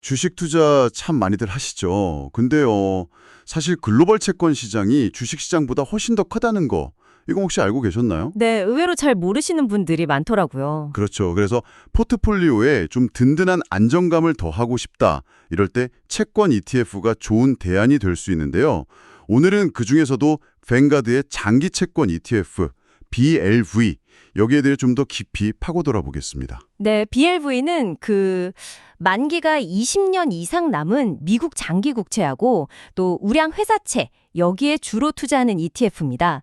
주식 투자 참 많이들 하시죠. 근데요, 사실 글로벌 채권 시장이 주식 시장보다 훨씬 더 크다는 거, 이거 혹시 알고 계셨나요? 네, 의외로 잘 모르시는 분들이 많더라고요. 그렇죠. 그래서 포트폴리오에 좀 든든한 안정감을 더하고 싶다. 이럴 때 채권 ETF가 좋은 대안이 될 수 있는데요. 오늘은 그중에서도 뱅가드의 장기 채권 ETF, BLV, 여기에 대해 좀 더 깊이 파고들어 보겠습니다. 네, BLV는 만기가 20년 이상 남은 미국 장기 국채하고 또 우량 회사채, 여기에 주로 투자하는 ETF입니다.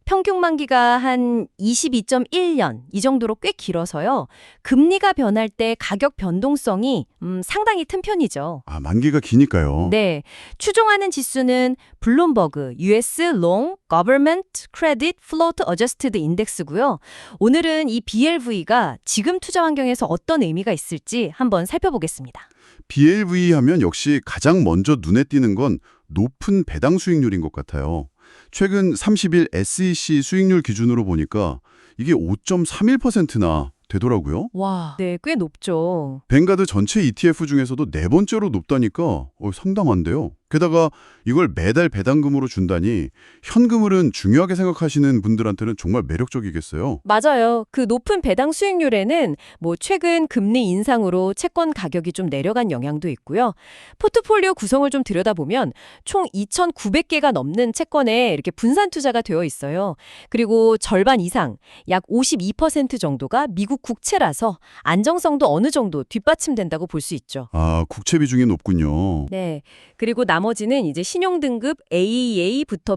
평균 만기가 한 22.1년 이 정도로 꽤 길어서요. 금리가 변할 때 가격 변동성이 상당히 튼 편이죠. 아, 만기가 기니까요. 네, 추종하는 지수는 블룸버그 US Long Government Credit Float Adjusted Index고요. 오늘은 이 BLV가 지금 투자 환경에서 어떤 의미가 있을지 한번 살펴보겠습니다. BLV 하면 역시 가장 먼저 눈에 띄는 건 높은 배당 수익률인 것 같아요. 최근 30일 SEC 수익률 기준으로 보니까 이게 5.31%나 되더라고요. 와, 네, 꽤 높죠. 뱅가드 전체 ETF 중에서도 네 번째로 높다니까 상당한데요. 게다가 이걸 매달 배당금으로 준다니 현금을은 중요하게 생각하시는 분들한테는 정말 매력적이겠어요. 맞아요. 그 높은 배당 수익률에는 최근 금리 인상으로 채권 가격이 좀 내려간 영향도 있고요. 포트폴리오 구성을 좀 들여다보면 총 2,900개가 넘는 채권에 이렇게 분산 투자가 되어 있어요. 그리고 절반 이상, 약 52% 정도가 미국 국채라서 안정성도 어느 정도 뒷받침된다고 볼 수 있죠. 아, 국채 비중이 높군요. 네. 그리고 나머지는 이제 신용등급 AA부터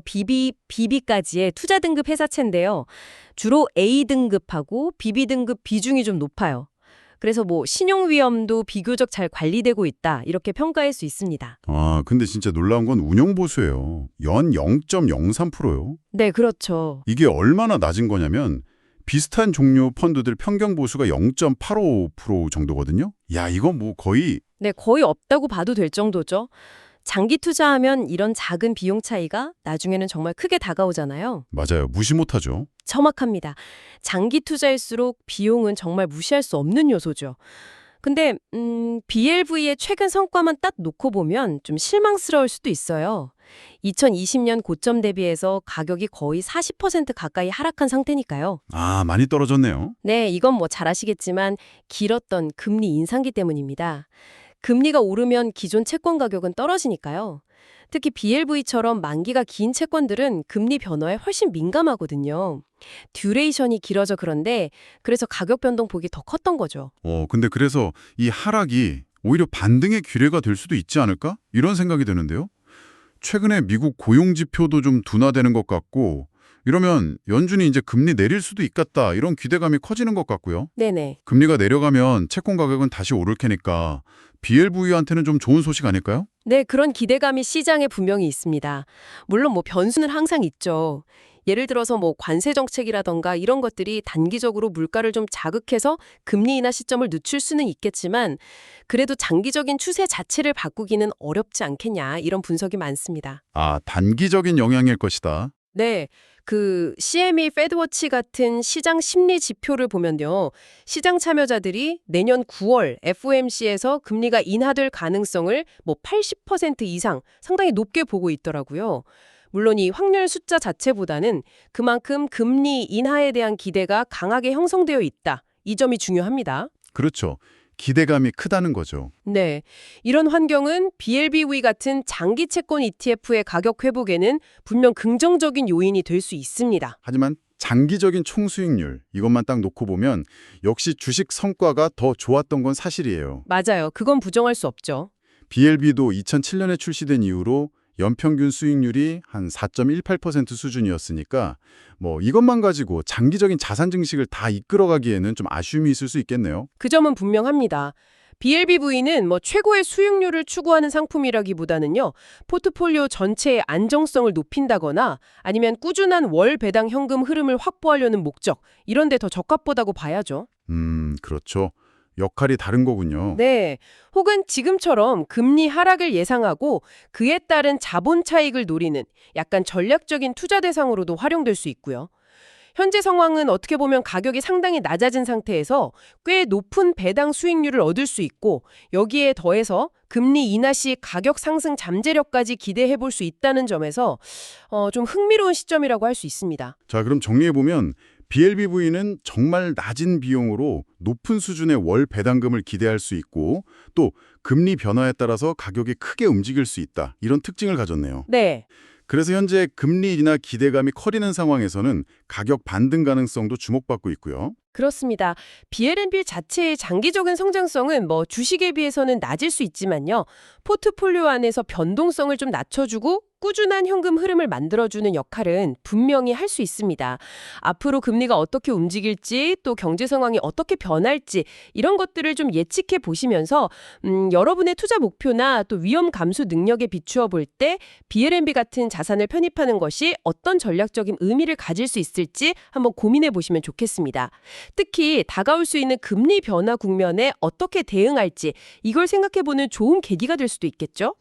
BB까지의 투자등급 회사채인데요. 주로 A등급하고 BB등급 비중이 좀 높아요. 그래서 신용 위험도 비교적 잘 관리되고 있다, 이렇게 평가할 수 있습니다. 아, 근데 진짜 놀라운 건 운용 보수예요. 연 0.03%요. 네, 그렇죠. 이게 얼마나 낮은 거냐면 비슷한 종류 펀드들 평균 보수가 0.85% 정도거든요. 야, 이거 거의 네, 거의 없다고 봐도 될 정도죠. 장기 투자하면 이런 작은 비용 차이가 나중에는 정말 크게 다가오잖아요. 맞아요. 무시 못하죠. 정확합니다. 장기 투자일수록 비용은 정말 무시할 수 없는 요소죠. 근데 BLV의 최근 성과만 딱 놓고 보면 좀 실망스러울 수도 있어요. 2020년 고점 대비해서 가격이 거의 40% 가까이 하락한 상태니까요. 아, 많이 떨어졌네요. 네, 이건 잘 아시겠지만 길었던 금리 인상기 때문입니다. 금리가 오르면 기존 채권 가격은 떨어지니까요. 특히 BLV처럼 만기가 긴 채권들은 금리 변화에 훨씬 민감하거든요. 듀레이션이 길어져 그런데 그래서 가격 변동 폭이 더 컸던 거죠. 근데 그래서 이 하락이 오히려 반등의 기회가 될 수도 있지 않을까? 이런 생각이 드는데요. 최근에 미국 고용 지표도 좀 둔화되는 것 같고 이러면 연준이 이제 금리 내릴 수도 있겠다 이런 기대감이 커지는 것 같고요. 네네. 금리가 내려가면 채권 가격은 다시 오를 테니까 BLV한테는 좀 좋은 소식 아닐까요? 네, 그런 기대감이 시장에 분명히 있습니다. 물론 변수는 항상 있죠. 예를 들어서 관세 정책이라던가 이런 것들이 단기적으로 물가를 좀 자극해서 금리 인하 시점을 늦출 수는 있겠지만 그래도 장기적인 추세 자체를 바꾸기는 어렵지 않겠냐, 이런 분석이 많습니다. 아, 단기적인 영향일 것이다. 네, CME 페드워치 같은 시장 심리 지표를 보면요. 시장 참여자들이 내년 9월 FOMC에서 금리가 인하될 가능성을 80% 이상 상당히 높게 보고 있더라고요. 물론 이 확률 숫자 자체보다는 그만큼 금리 인하에 대한 기대가 강하게 형성되어 있다, 이 점이 중요합니다. 그렇죠. 기대감이 크다는 거죠. 네, 이런 환경은 BLBV 같은 장기 채권 ETF의 가격 회복에는 분명 긍정적인 요인이 될 수 있습니다. 하지만 장기적인 총수익률 이것만 딱 놓고 보면 역시 주식 성과가 더 좋았던 건 사실이에요. 맞아요. 그건 부정할 수 없죠. BLB도 2007년에 출시된 이후로 연평균 수익률이 한 4.18% 수준이었으니까 이것만 가지고 장기적인 자산 증식을 다 이끌어가기에는 좀 아쉬움이 있을 수 있겠네요. 그 점은 분명합니다. BLBV는 최고의 수익률을 추구하는 상품이라기보다는요, 포트폴리오 전체의 안정성을 높인다거나 아니면 꾸준한 월 배당 현금 흐름을 확보하려는 목적, 이런 데 더 적합하다고 봐야죠. 그렇죠. 역할이 다른 거군요. 네, 혹은 지금처럼 금리 하락을 예상하고 그에 따른 자본 차익을 노리는 약간 전략적인 투자 대상으로도 활용될 수 있고요. 현재 상황은 어떻게 보면 가격이 상당히 낮아진 상태에서 꽤 높은 배당 수익률을 얻을 수 있고 여기에 더해서 금리 인하 시 가격 상승 잠재력까지 기대해 볼 수 있다는 점에서 좀 흥미로운 시점이라고 할 수 있습니다. 자, 그럼 정리해보면 BLBV는 정말 낮은 비용으로 높은 수준의 월 배당금을 기대할 수 있고 또 금리 변화에 따라서 가격이 크게 움직일 수 있다. 이런 특징을 가졌네요. 네. 그래서 현재 금리 인하 기대감이 커지는 상황에서는 가격 반등 가능성도 주목받고 있고요. 그렇습니다. BLNB 자체의 장기적인 성장성은 주식에 비해서는 낮을 수 있지만요. 포트폴리오 안에서 변동성을 좀 낮춰주고 꾸준한 현금 흐름을 만들어주는 역할은 분명히 할 수 있습니다. 앞으로 금리가 어떻게 움직일지 또 경제 상황이 어떻게 변할지 이런 것들을 좀 예측해 보시면서 여러분의 투자 목표나 또 위험 감수 능력에 비추어 볼 때 BLNB 같은 자산을 편입하는 것이 어떤 전략적인 의미를 가질 수 있을지 한번 고민해 보시면 좋겠습니다. 특히 다가올 수 있는 금리 변화 국면에 어떻게 대응할지 이걸 생각해 보는 좋은 계기가 될 수도 있겠죠?